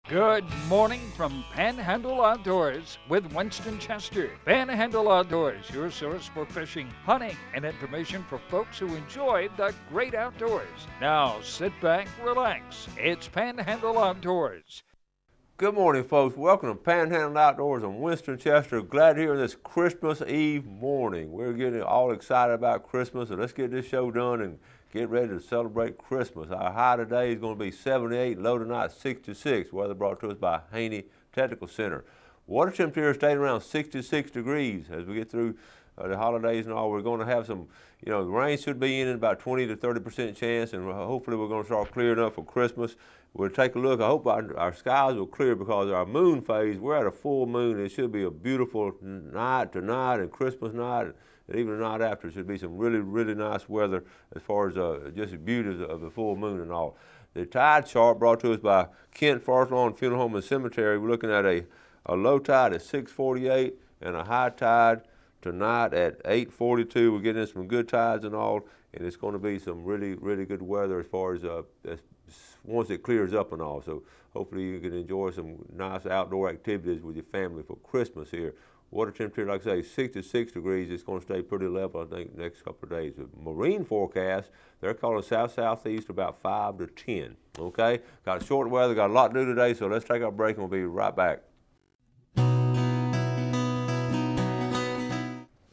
Good morning from Panhandle Outdoors with Winston Chester. Panhandle Outdoors, your source for fishing, hunting, and information for folks who enjoy the great outdoors. Now sit back, relax. It's Panhandle Outdoors. Good morning, folks. Welcome to Panhandle Outdoors. I'm Winston Chester. Glad to hear this Christmas Eve morning. We're getting all excited about Christmas, so let's get this show done and get ready to celebrate Christmas. Our high today is going to be 78, low tonight 66. Weather brought to us by Haney Technical Center. Water temperature staying around 66 degrees as we get through the holidays and all. We're going to have some, the rain should be in about 20 to 30% chance, and hopefully we're going to start clearing up for Christmas. We'll take a look. I hope our skies will clear because our moon phase, we're at a full moon. It should be a beautiful night tonight and Christmas night, and even the night after. It should be some really, really nice weather as far as just the beauty of the full moon and all. The tide chart brought to us by Kent Forest Lawn Funeral Home and Cemetery. We're looking at a low tide at 6:48 and a high tide tonight at 8:42. We're getting some good tides and all, and it's going to be some really, really good weather as far as once it clears up and all. So hopefully you can enjoy some nice outdoor activities with your family for Christmas here. Water temperature, like I say, 66 degrees. It's going to stay pretty level, I think, next couple of days. The marine forecast, they're calling south-southeast about 5 to 10. Okay? Got short weather, got a lot to do today, so let's take our break and we'll be right back.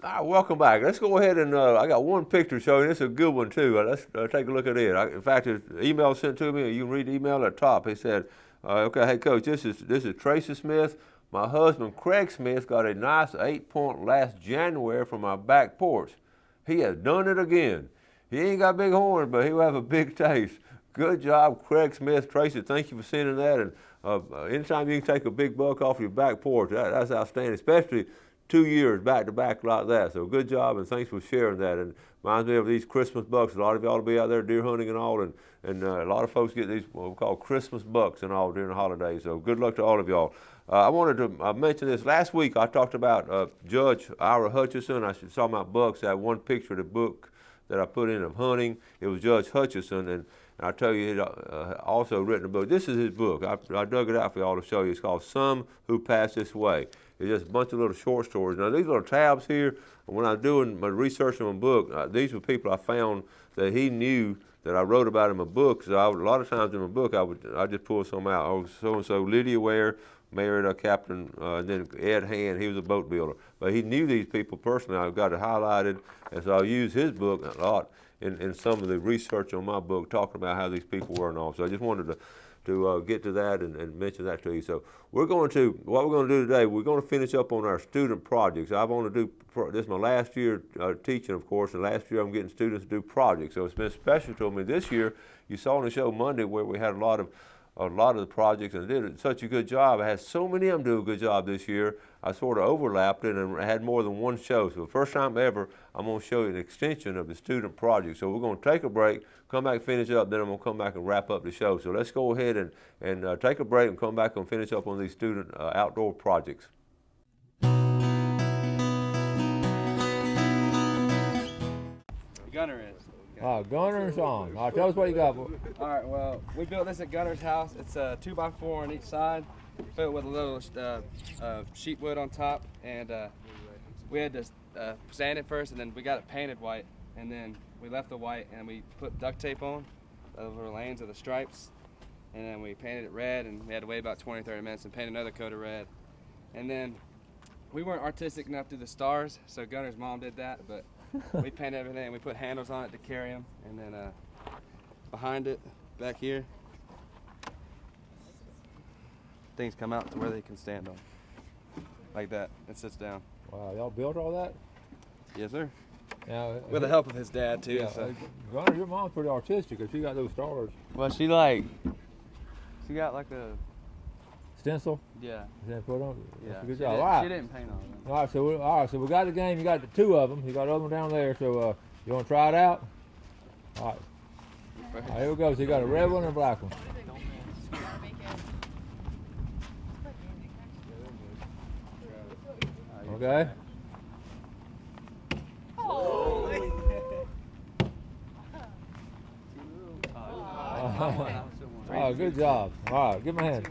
All right, welcome back. Let's go ahead and I got one picture to show you. This is a good one too. Let's take a look at it. In fact, the email sent to me. You can read the email at the top. He said, "Okay, hey coach, this is Tracy Smith. My husband Craig Smith got a nice 8-point last January from our back porch. He has done it again. He ain't got big horns, but he'll have a big taste. Good job, Craig Smith. Tracy, thank you for sending that. And anytime you can take a big buck off your back porch, that's outstanding, especially 2 years back to back like that. So good job, and thanks for sharing that. And reminds me of these Christmas bucks. A lot of y'all will be out there deer hunting and all, and a lot of folks get these what we call Christmas bucks and all during the holidays. So good luck to all of y'all. I wanted to mention this. Last week I talked about Judge Ira Hutchison. I saw my bucks. I have one picture of the book that I put in of hunting. It was Judge Hutchison, and I tell you, he also written a book. This is his book. I dug it out for y'all to show you. It's called Some Who Pass This Way. It's just a bunch of little short stories. Now, these little tabs here, when I was doing my research on my book, these were people I found that he knew that I wrote about in my book. So a lot of times in my book, I just pull some out. Oh, so-and-so, Lydia Ware, married a captain, and then Ed Hand, he was a boat builder. But he knew these people personally. I've got it highlighted, and so I use his book a lot in some of the research on my book, talking about how these people were and all. So I just wanted to get to that and mention that to you. So what we're going to do today, we're going to finish up on our student projects. I want to do, this is my last year teaching, of course, and last year I'm getting students to do projects. So it's been special to me. This year, you saw on the show Monday where we had a lot of the projects and did such a good job. I had so many of them do a good job this year. I sort of overlapped it and had more than one show. So the first time ever, I'm going to show you an extension of the student project. So we're going to take a break, come back, finish up, then I'm going to come back and wrap up the show. So let's go ahead and take a break and come back and finish up on these student outdoor projects. Gunner is. Gunner song. All right, tell us what you got. All right, well, we built this at Gunner's house. It's a 2x4 on each side, filled with a little sheet wood on top, and we had to sand it first, and then we got it painted white, and then we left the white, and we put duct tape on over the lanes of the stripes, and then we painted it red, and we had to wait about 20-30 minutes and paint another coat of red. And then we weren't artistic enough to do the stars, so Gunner's mom did that, but we painted everything, and we put handles on it to carry them, and then behind it, back here, things come out to where they can stand on, like that. It sits down. Wow, y'all built all that? Yes, sir. Now, With the help of his dad too. Yeah, So. Gunner, your mom's pretty artistic because she got those stars. Well, she got like a Stencil? yeah. Is that put on? Yeah. That's a good She job. didn't- All right. She didn't paint all All right, so we got the game. You got the two of them. You got the other one down there. So you want to try it out? All right. of All right, here we go. So you got a red one and a black one. Okay. Oh, right, good job. All right, give me a hand.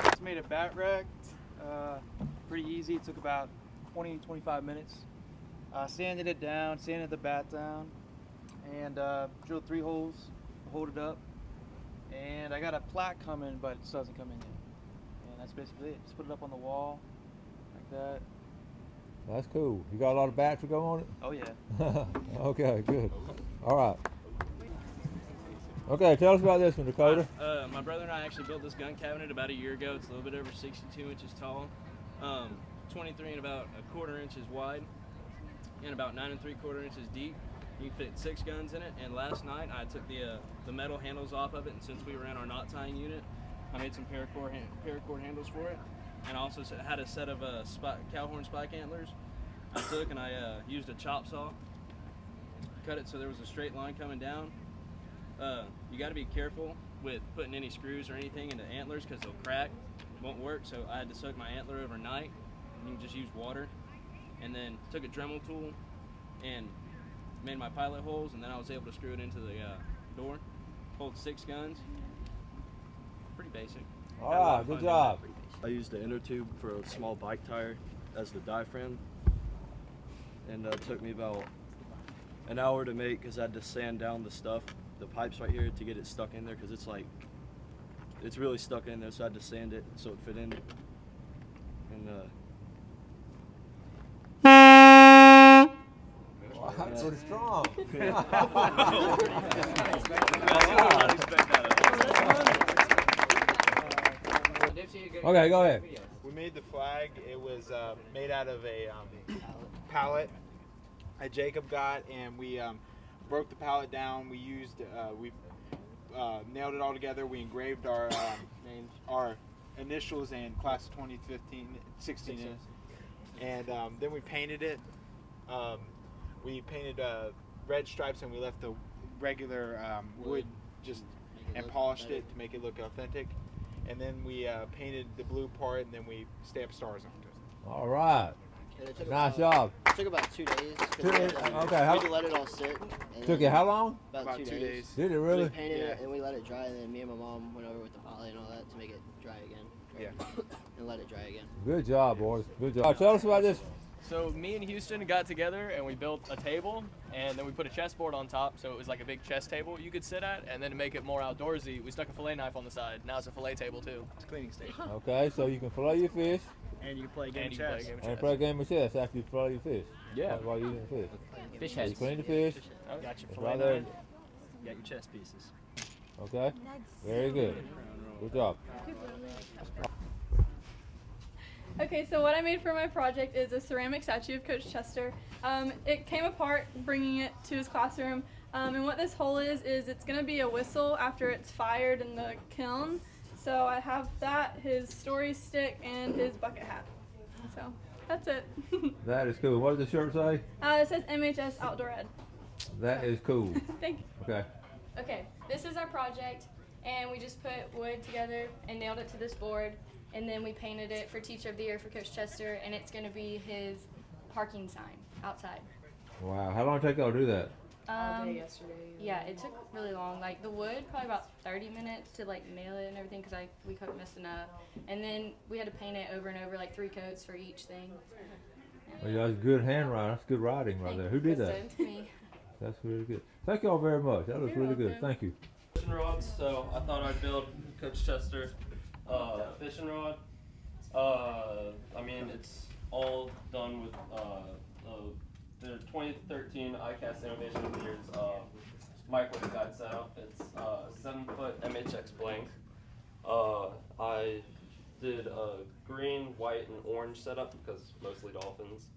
Just made a bat rack. Pretty easy. It took about 20-25 minutes. Sanded it down, sanded the bat down, and drilled 3 holes to hold it up. And I got a plaque coming, but it still hasn't come in yet. And that's basically it. Just put it up on the wall like that. That's cool. You got a lot of bats to go on it? Oh yeah. Okay, good. All right. Okay, tell us about this one, Dakota. My brother and I actually built this gun cabinet about a year ago. It's a little bit over 62 inches tall, 23 and about 1/4 inches wide, and about 9 3/4 inches deep. You can fit 6 guns in it. And last night I took the metal handles off of it, and since we were in our knot tying unit, I made some paracord handles for it. And I also had a set of cowhorn spike antlers. I took and I used a chop saw, cut it so there was a straight line coming down. You got to be careful with putting any screws or anything into antlers because they'll crack. It won't work, so I had to soak my antler overnight. You can just use water. And then took a Dremel tool and made my pilot holes, and then I was able to screw it into the door. Hold 6 guns. Pretty basic. All right, good job. I used the inner tube for a small bike tire as the diaphragm, and it took me about an hour to make because I had to sand down the pipes right here to get it stuck in there because it's really stuck in there, so I had to sand it so it fit in. And Wow, that's pretty strong. Okay, go ahead. We made the flag. It was made out of a pallet that Jacob got, and we broke the pallet down. We used we nailed it all together. We engraved our initials and class of 2015, 16 in, and then we painted it. We painted red stripes, and we left the regular wood just and polished it to make it look authentic. And then we painted the blue part, and then we stamped stars onto it. All right. Nice job. It took about 2 days. 2 days? Okay. We had to let it all sit. Took you how long? About 2 days. Did it really? We painted it and we let it dry, and then me and my mom went over with the poly and all that to make it dry again. Yeah. And let it dry again. Good job, boys. Good job. Tell us about this. So me and Houston got together and we built a table, and then we put a chessboard on top, so it was like a big chess table you could sit at. And then to make it more outdoorsy, we stuck a fillet knife on the side. Now it's a fillet table too. It's a cleaning station. Okay, so you can fillet your fish And you can play a game And of you can play a chess. game of and chess. play a game of chess after you fillet your fish. Yeah. While you're eating the fish. Fish So you heads. clean the fish. Got your It's fillet right there. knife. You got your chess pieces. Okay. Very good. Good job. Okay, so what I made for my project is a ceramic statue of Coach Chester. It came apart bringing it to his classroom, and what this hole is it's going to be a whistle after it's fired in the kiln. So I have that, his story stick, and his bucket hat. So that's it. That is cool. What does the shirt say? It says MHS Outdoor Ed. That is cool. Thank you. Okay. Okay, this is our project, and we just put wood together and nailed it to this board, and then we painted it for Teacher of the Year for Coach Chester, and it's going to be his parking sign outside. Wow. How long did it take y'all to do that? All day yesterday. Yeah, it took really long. Like the wood, probably about 30 minutes to like nail it and everything because we kept messing up, and then we had to paint it over and over, like 3 coats for each thing. Well, that's good handwriting. That's good writing right there. Who did that? Kristen, me. That's really good. Thank y'all very much. That was You're really good. welcome. Thank you. Fishing rods, so I thought I'd build Coach Chester fishing rod. I mean, it's all done with the 2013 ICAST Innovation of the Year's micro guide setup. It's 7-foot MHX blank. I did a green, white, and orange setup because mostly dolphins.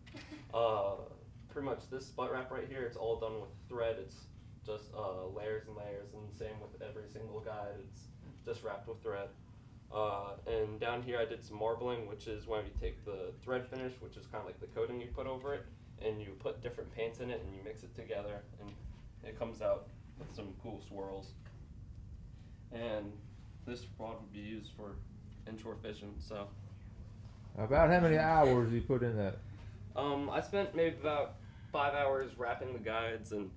Pretty much this butt wrap right here, it's all done with thread. It's just layers and layers, and same with every single guide. It's just wrapped with thread. And down here I did some marbling, which is when you take the thread finish, which is kind of like the coating you put over it, and you put different paints in it and you mix it together, and it comes out with some cool swirls. And this rod would be used for inshore fishing. So About how many hours do you put in that? I spent maybe about 5 hours wrapping the guides and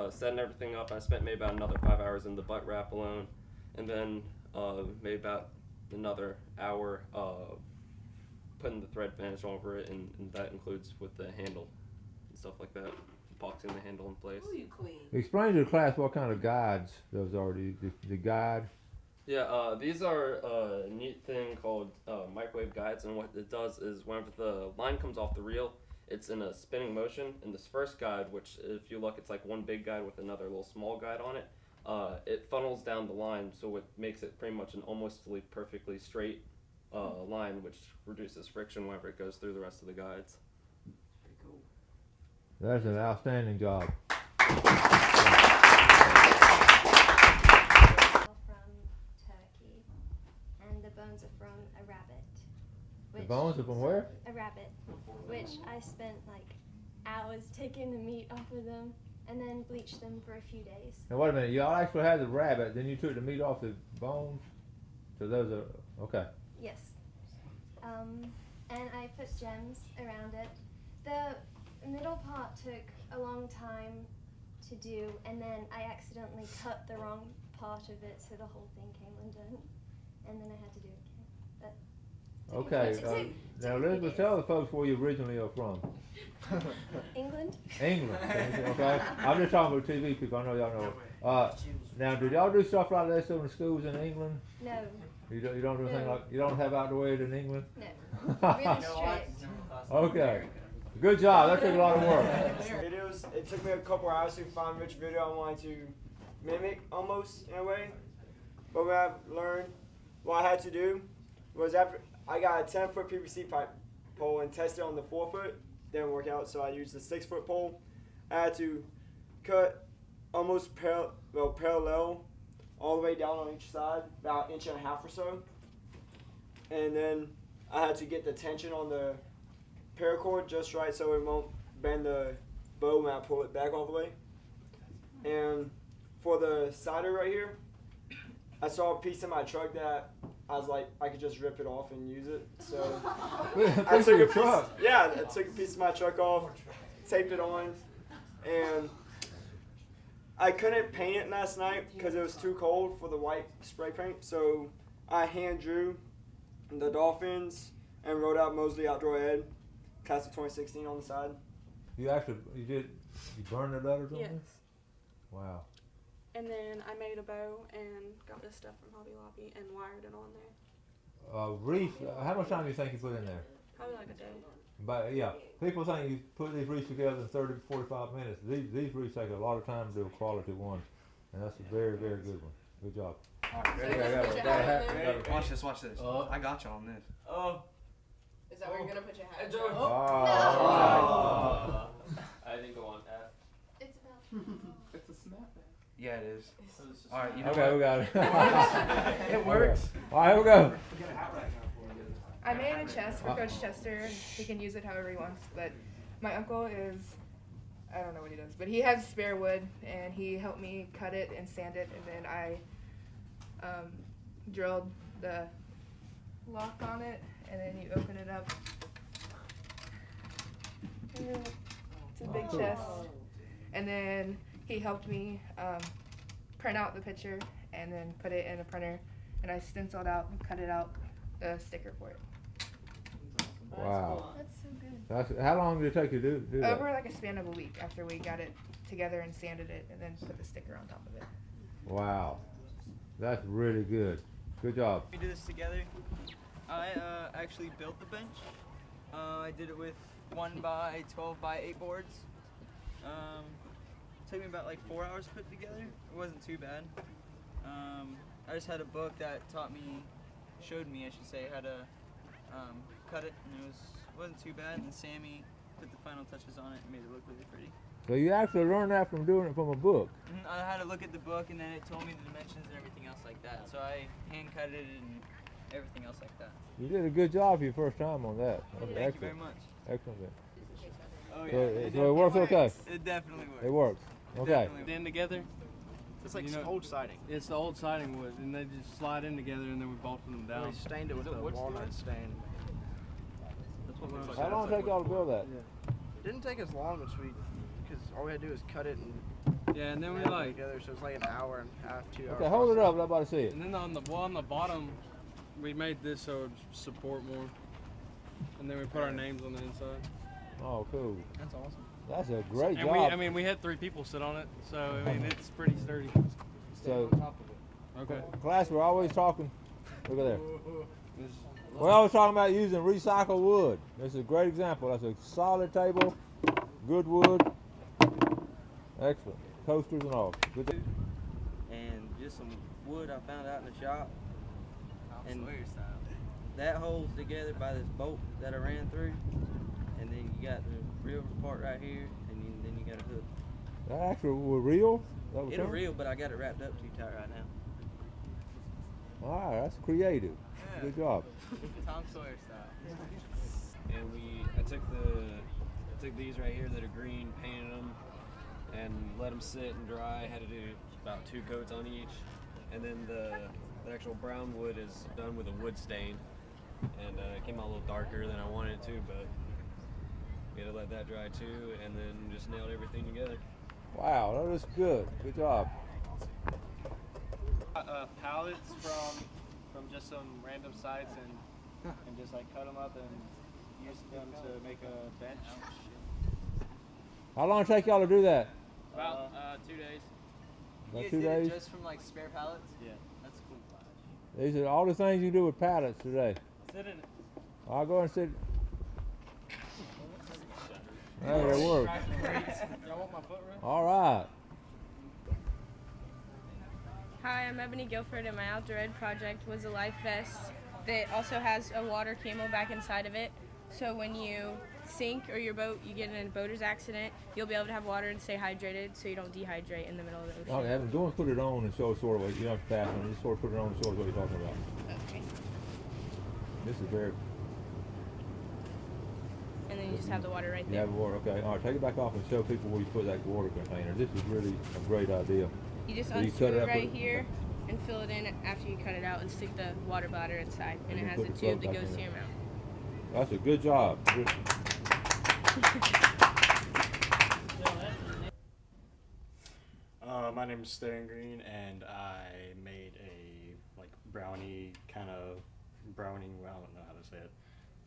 setting everything up. I spent maybe about another 5 hours in the butt wrap alone, and then maybe about another hour putting the thread finish over it, and that includes with the handle and stuff like that, epoxying the handle in place. Ooh, you queen. Explain to the class what kind of guides those are. The guide. Yeah, these are a neat thing called microwave guides, and what it does is whenever the line comes off the reel, it's in a spinning motion. And this first guide, which if you look, it's like one big guide with another little small guide on it. It funnels down the line, so it makes it pretty much an almost perfectly straight line, which reduces friction whenever it goes through the rest of the guides. Pretty cool. That's an outstanding job. The bones are from a rabbit. The bones are from where? A rabbit, which I spent like hours taking the meat off of them and then bleached them for a few days. Now wait a minute, y'all actually had the rabbit, then you took the meat off the bones? So those are, okay. Yes. And I put gems around it. The middle part took a long time to do, and then I accidentally cut the wrong part of it, so the whole thing came undone. And then I had to do it again. But Okay, now Elizabeth, tell the folks where you originally are from. England. England, okay. I'm just talking about TV people, I know y'all know. Now, did y'all do stuff like this in the schools in England? No. You don't do anything like, you don't have outdoor ed in England? No. Really strict. Okay. Good job, that took a lot of work. Videos, it took me a couple hours to find which video I wanted to mimic almost in a way. But what I've learned, what I had to do was after I got a 10-foot PVC pipe pole and tested on the 4-foot, didn't work out, so I used the 6-foot pole. I had to cut almost parallel all the way down on each side, about 1.5 inches or so. And then I had to get the tension on the paracord just right so it won't bend the bow when I pull it back all the way. And for the cider right here, I saw a piece in my truck that I was like, I could just rip it off and use it. So I took a piece. Yeah, I took a piece of my truck off, taped it on, and I couldn't paint it last night because it was too cold for the white spray paint. So I hand drew the dolphins and wrote out Mosley Outdoor Ed, class of 2016 on the side. You burned the letters on Yes. there? Wow. And then I made a bow and got this stuff from Hobby Lobby and wired it on there. Wreath, how much time do you think you put in there? Probably like a day. But yeah, people think you put these wreaths together in 30 to 45 minutes. These wreaths take a lot of time to do a quality one, and that's a very, very good one. Good job. Watch this, watch this. I got you on this. Is that where you're gonna put your hat? I didn't go on that. It's about. It's a snap. Yeah, it is. All Alright, you know Okay, what? we got it. It works. All right, here we go. I made a chest for Coach Chester, and he can use it however he wants, but my uncle is, I don't know what he does, but he has spare wood, and he helped me cut it and sand it, and then I drilled the lock on it, and then you open it up. And then it's a big chest. And then he helped me print out the picture and then put it in a printer, and I stenciled out and cut it out the sticker for it. Wow. That's so good. How long did it take you to do that? Over like a span of a week after we got it together and sanded it and then put the sticker on top of it. Wow. That's really good. Good job. We did this together. I actually built the bench. I did it with 1x 12x8 boards. Took me about like 4 hours to put together. It wasn't too bad. I just had a book that showed me, I should say, how to cut it, and it wasn't too bad. And then Sammy put the final touches on it and made it look really pretty. So you actually learned that from doing it from a book? I had to look at the book, and then it told me the dimensions and everything else like that. So I hand cut it and everything else like that. You did a good job for your first time on that. That's Thank excellent. you very much. Excellent. Oh yeah. So it works okay? It definitely works. It works. Okay. In together. It's like old siding. It's the old siding wood, and they just slide in together, and then we bolted them down. We stained it with a walnut stain. That's what it looks like. How long did it take y'all to build that? It didn't take us long because all we had to do was cut it and Yeah, and then we like together, so it's like an hour and a half, 2 hours. Okay, hold it up. Let everybody see it. And then on the bottom, we made this so it would support more. And then we put our names on the inside. Oh, cool. That's awesome. That's a great and job. We had 3 people sit on it, so I mean it's pretty sturdy. So, Okay. class, we're always talking. Look at there. We're always talking about using recycled wood. This is a great example. That's a solid table, good wood, excellent. Coasters and all. Good. And just some wood I found out in the shop. And that holds together by this bolt that I ran through. And then you got the real part right here, and then you got a hook. That actually was real? It'll reel, but I got it wrapped up too tight right now. All right, that's creative. Yeah. Good job. Tom Sawyer style. And I took these right here that are green, painted them, and let them sit and dry. Had to do about 2 coats on each, and then the actual brown wood is done with a wood stain, and it came out a little darker than I wanted it to, but we had to let that dry too, and then just nailed everything together. Wow, that was good. Good job. Pallets from just some random sites and just like cut them up and use them to make a bench. How long did it take y'all to do that? About 2 days. About You 2 did it days? just from like spare pallets? Yeah. That's cool. These are all the things you do with pallets today. Sit in it. I'll go and sit. Hey, it worked. Y'all want my foot rub? All right. Hi, I'm Ebony Guilford, and my outdoor ed project was a life vest that also has a water camelback inside of it. So when you sink or your boat, you get in a boater's accident, you'll be able to have water and stay hydrated so you don't dehydrate in the middle of the ocean. Okay, Evan, go and put it on and show us sort of what you don't have to pass on. Just sort of put it on and show us what you're talking about. Okay. This is very. And then you just have the water right You there. have water, okay. All right, take it back off and show people where you put that water container. This is really a great idea. You just So unscrew cut it out, right put here and fill it in after you cut it out and stick the water bladder inside. And it then has put a the tube float that back goes in to there. your mouth. That's a good job. Good. My name is Stan Green, and I made a brownie kind of browning. Well, I don't know how to say it.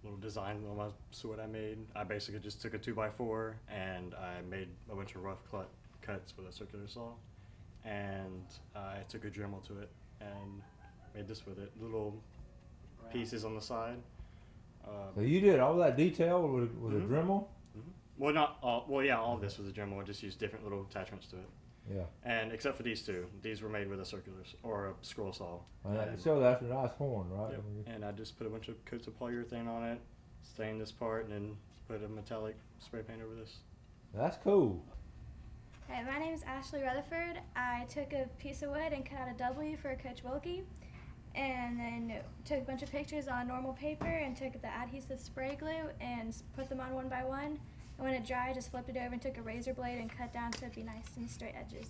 Little design on my sword I made. I basically just took a 2x4 and I made a bunch of rough cuts with a circular saw, and I took a Dremel to it and made this with it. Little pieces on the side. So you did all that detail with a Dremel? Well, not all. Well, yeah, all of this was a Dremel. I just used different little attachments to it. Yeah. And except for these two, these were made with a circular or a scroll saw. So that's a nice horn, right? Yep. And I just put a bunch of coats of polyurethane on it, stained this part, and then put a metallic spray paint over this. That's cool. Hi, my name is Ashley Rutherford. I took a piece of wood and cut out a W for Coach Wilkie, and then took a bunch of pictures on normal paper and took the adhesive spray glue and put them on one by one. And when it dried, I just flipped it over and took a razor blade and cut down so it'd be nice and straight edges.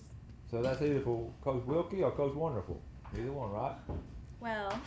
So that's either for Coach Wilkie or Coach Wonderful. Either one, right? Well.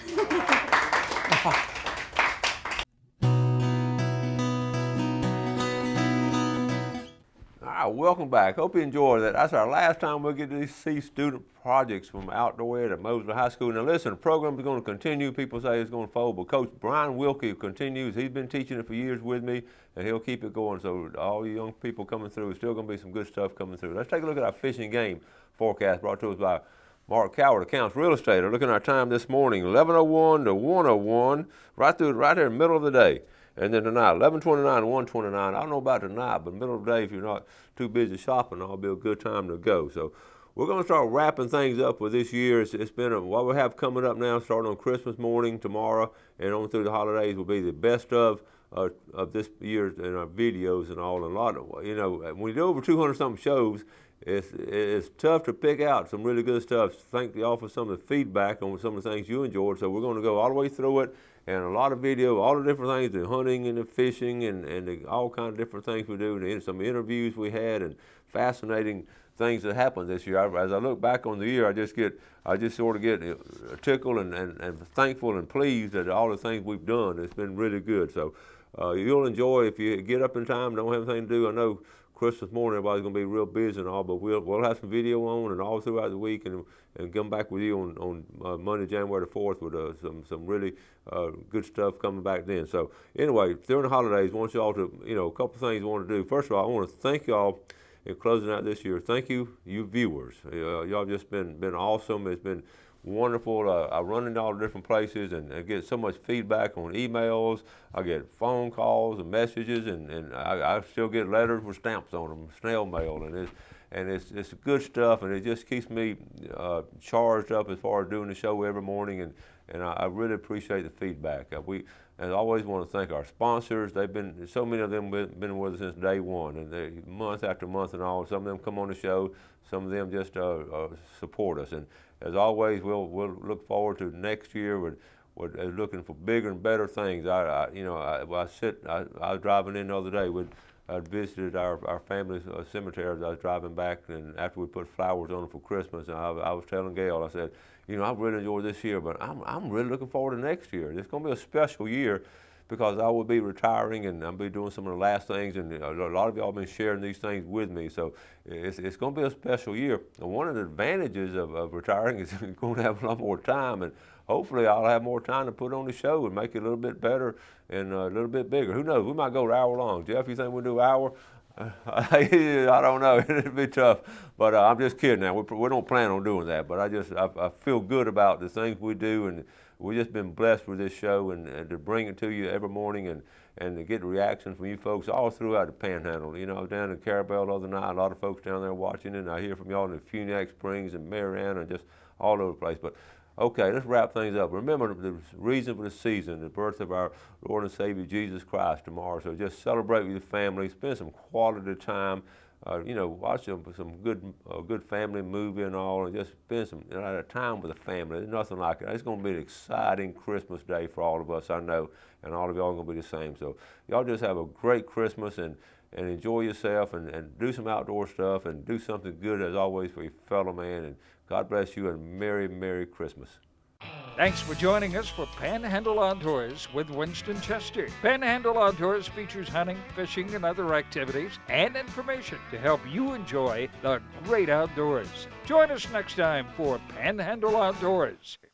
All right, welcome back. Hope you enjoyed that. That's our last time we'll get to see student projects from outdoor ed at Mosley High School. Now listen, the program is going to continue. People say it's going to fold, but Coach Brian Wilkie continues. He's been teaching it for years with me, and he'll keep it going. So all you young people coming through, there's still going to be some good stuff coming through. Let's take a look at our fishing game forecast brought to us by Mark Coward, Accounts Real Estate. Looking at our time this morning, 11:01 to 1:01, right there in the middle of the day. And then tonight, 11:29 to 1:29. I don't know about tonight, but middle of the day, if you're not too busy shopping, it'll be a good time to go. So we're going to start wrapping things up for this year. It's been what we have coming up now, starting on Christmas morning tomorrow, and on through the holidays will be the best of this year in our videos and all. And a lot of, when we do over 200-something shows, it's tough to pick out some really good stuff. Thank y'all for some of the feedback on some of the things you enjoyed. So we're going to go all the way through it, and a lot of video, all the different things, the hunting and the fishing and all kinds of different things we do, and some interviews we had and fascinating things that happened this year. As I look back on the year, I just sort of get tickled and thankful and pleased at all the things we've done. It's been really good. So you'll enjoy if you get up in time, don't have anything to do. I know Christmas morning, everybody's going to be real busy and all, but we'll have some video on and all throughout the week, and come back with you on Monday, January the 4th, with some really good stuff coming back then. So anyway, during the holidays, I want y'all to, a couple things I want to do. First of all, I want to thank y'all in closing out this year. Thank you viewers. Y'all just been awesome. It's been wonderful. I run into all the different places and I get so much feedback on emails. I get phone calls and messages, and I still get letters with stamps on them, snail mail, and it's good stuff, and it just keeps me charged up as far as doing the show every morning, and I really appreciate the feedback. As I always want to thank our sponsors. They've been, so many of them been with us since day one, and they, month after month and all. Some of them come on the show, some of them just support us. And as always, we'll look forward to next year with looking for bigger and better things. I was driving in the other day I visited our family cemetery as I was driving back, and after we put flowers on it for Christmas, and I was telling Gail, I said, I really enjoyed this year, but I'm really looking forward to next year. It's going to be a special year because I will be retiring, and I'll be doing some of the last things, and a lot of y'all have been sharing these things with me, so it's going to be a special year. And one of the advantages of retiring is you're going to have a lot more time, and hopefully I'll have more time to put on the show and make it a little bit better and a little bit bigger. Who knows? We might go an hour long. Jeff, you think we'll do an hour? I don't know. It'd be tough, but I'm just kidding. Now we don't plan on doing that, but I feel good about the things we do, and we've just been blessed with this show, and to bring it to you every morning, and to get reactions from you folks all throughout the Panhandle. I was down in Carabel the other night. A lot of folks down there watching it, and I hear from y'all in Funiac Springs and Marianna and just all over the place. But okay, let's wrap things up. Remember the reason for the season, the birth of our Lord and Savior Jesus Christ tomorrow. So just celebrate with your family, spend some quality time, watch some good family movie and all, and just spend some time with the family. There's nothing like it. It's going to be an exciting Christmas day for all of us, I know, and all of y'all are going to be the same. So y'all just have a great Christmas and enjoy yourself, and do some outdoor stuff, and do something good as always for your fellow man. And God bless you, and Merry, Merry Christmas. Thanks for joining us for Panhandle Outdoors with Winston Chester. Panhandle Outdoors features hunting, fishing, and other activities and information to help you enjoy the great outdoors. Join us next time for Panhandle Outdoors.